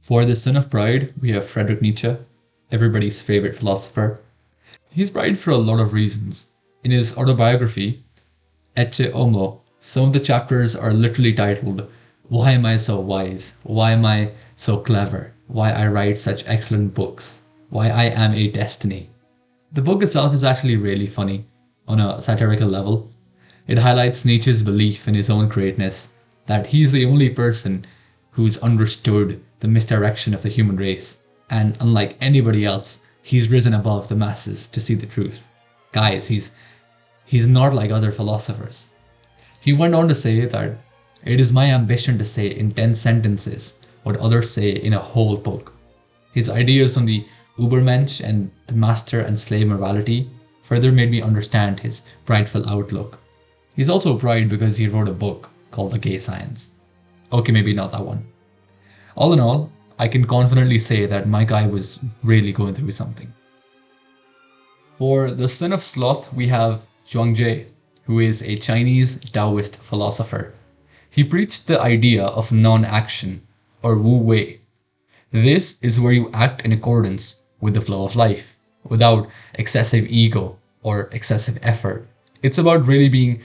For the Sin of Pride, we have Friedrich Nietzsche, everybody's favorite philosopher. He's pride for a lot of reasons. In his autobiography, Ecce Homo, some of the chapters are literally titled, Why Am I So Wise? Why Am I So Clever? Why I Write Such Excellent Books? Why I Am a Destiny. The book itself is actually really funny on a satirical level. It highlights Nietzsche's belief in his own greatness, that he's the only person who's understood the misdirection of the human race, and unlike anybody else, he's risen above the masses to see the truth. Guys, he's not like other philosophers. He went on to say that it is my ambition to say in 10 sentences what others say in a whole book. His ideas on the Übermensch and the master and slave morality further made me understand his prideful outlook. He's also pride because he wrote a book called The Gay Science. Okay, maybe not that one. All in all, I can confidently say that my guy was really going through something. For the Sin of Sloth, we have Zhuangzi, who is a Chinese Taoist philosopher. He preached the idea of non-action, or Wu Wei. This is where you act in accordance with the flow of life, without excessive ego or excessive effort. It's about really being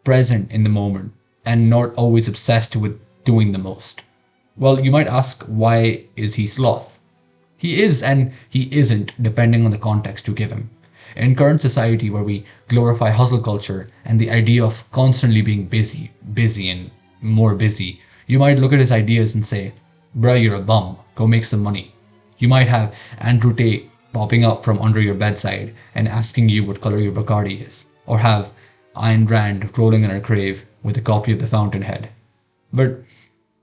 present in the moment and not always obsessed with doing the most. Well, you might ask, why is he sloth? He is and he isn't, depending on the context you give him. In current society where we glorify hustle culture and the idea of constantly being busy and more busy, you might look at his ideas and say, bruh, you're a bum, go make some money. You might have Andrew Tate popping up from under your bedside and asking you what color your Bacardi is, or have Ayn Rand rolling in her grave with a copy of The Fountainhead. But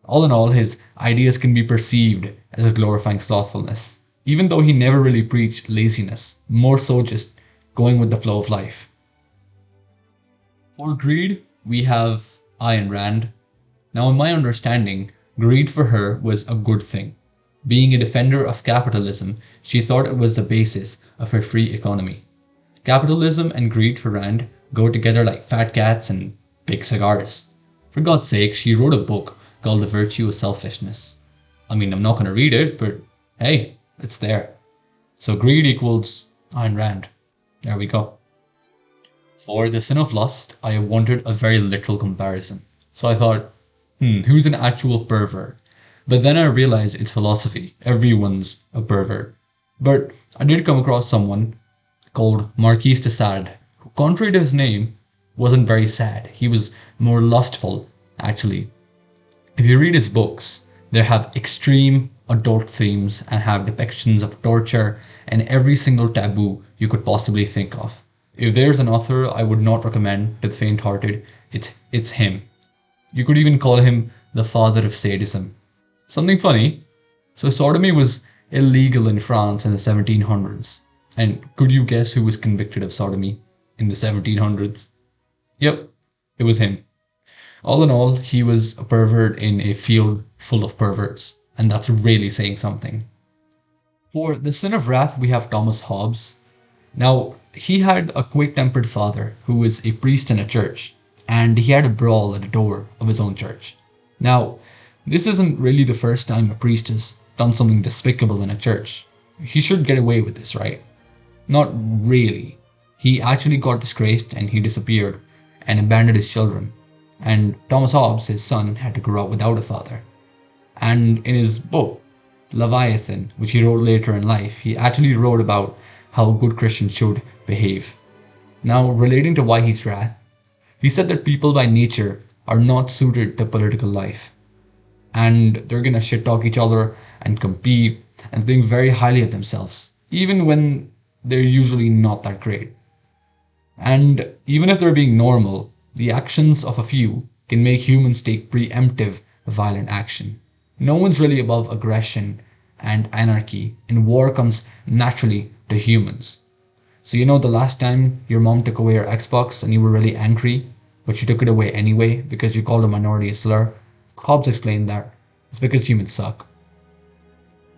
all in all, his ideas can be perceived as a glorifying slothfulness, even though he never really preached laziness, more so just going with the flow of life. For greed, we have Ayn Rand. Now, in my understanding, greed for her was a good thing. Being a defender of capitalism, she thought it was the basis of her free economy. Capitalism and greed for Rand go together like fat cats and big cigars. For God's sake, she wrote a book called The Virtue of Selfishness. I mean, I'm not going to read it, but hey, it's there. So greed equals Ayn Rand. There we go. For the Sin of Lust, I wanted a very literal comparison. So I thought, who's an actual pervert? But then I realized it's philosophy. Everyone's a pervert. But I did come across someone called Marquis de Sade, who, contrary to his name, wasn't very sad. He was more lustful, actually. If you read his books, they have extreme adult themes and have depictions of torture and every single taboo you could possibly think of. If there's an author I would not recommend to the faint-hearted, it's him. You could even call him the father of sadism. Something funny, so sodomy was illegal in France in the 1700s. And could you guess who was convicted of sodomy in the 1700s? Yep, it was him. All in all, he was a pervert in a field full of perverts, and that's really saying something. For the Sin of Wrath, we have Thomas Hobbes. Now, he had a quick-tempered father who was a priest in a church, and he had a brawl at the door of his own church. Now, this isn't really the first time a priest has done something despicable in a church. He should get away with this, right? Not really. He actually got disgraced and he disappeared and abandoned his children. And Thomas Hobbes, his son, had to grow up without a father. And in his book, Leviathan, which he wrote later in life, he actually wrote about how good Christians should behave. Now, relating to why he's wrath, he said that people by nature are not suited to political life. And they're gonna shit talk each other and compete and think very highly of themselves, even when they're usually not that great. And even if they're being normal, the actions of a few can make humans take preemptive violent action. No one's really above aggression and anarchy, and war comes naturally to humans. So you know the last time your mom took away your Xbox and you were really angry, but you took it away anyway because you called a minority a slur? Hobbes explained that it's because humans suck.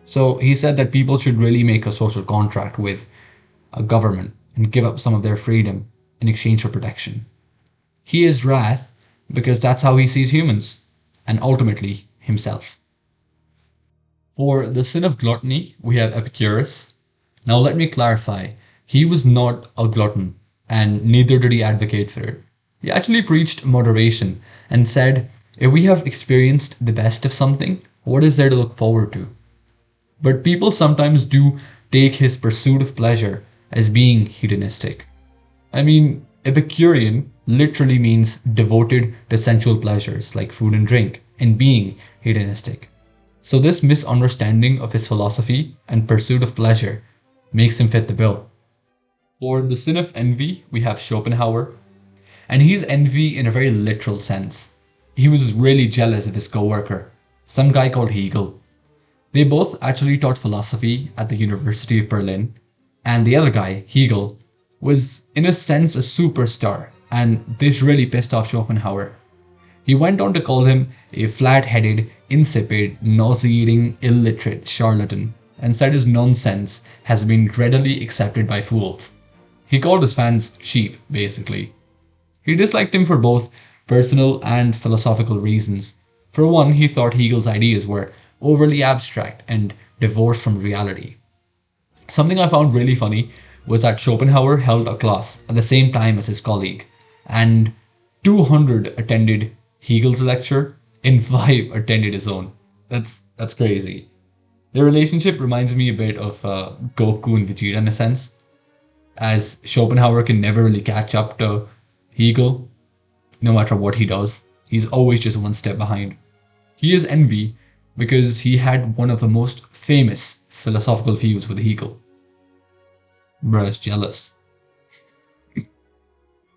So he said that people should really make a social contract with a government and give up some of their freedom in exchange for protection. He is wrath because that's how he sees humans, and ultimately himself. For the sin of gluttony, we have Epicurus. Now, let me clarify. He was not a glutton, and neither did he advocate for it. He actually preached moderation and said, if we have experienced the best of something, what is there to look forward to? But people sometimes do take his pursuit of pleasure as being hedonistic. I mean, Epicurean literally means devoted to sensual pleasures like food and drink, and being hedonistic. So, this misunderstanding of his philosophy and pursuit of pleasure makes him fit the bill. For the sin of envy, we have Schopenhauer, and he's envy in a very literal sense. He was really jealous of his coworker, some guy called Hegel. They both actually taught philosophy at the University of Berlin, and the other guy, Hegel, was in a sense a superstar, and this really pissed off Schopenhauer. He went on to call him a flat headed, insipid, nauseating, illiterate charlatan, and said his nonsense has been readily accepted by fools. He called his fans sheep, basically. He disliked him for both personal and philosophical reasons. For one, he thought Hegel's ideas were overly abstract and divorced from reality. Something I found really funny was that Schopenhauer held a class at the same time as his colleague, and 200 attended Hegel's lecture and 5 attended his own. That's crazy. Their relationship reminds me a bit of Goku and Vegeta in a sense, as Schopenhauer can never really catch up to Hegel, no matter what he does. He's always just one step behind. He is envy because he had one of the most famous philosophical feuds with Hegel. Bruh's jealous.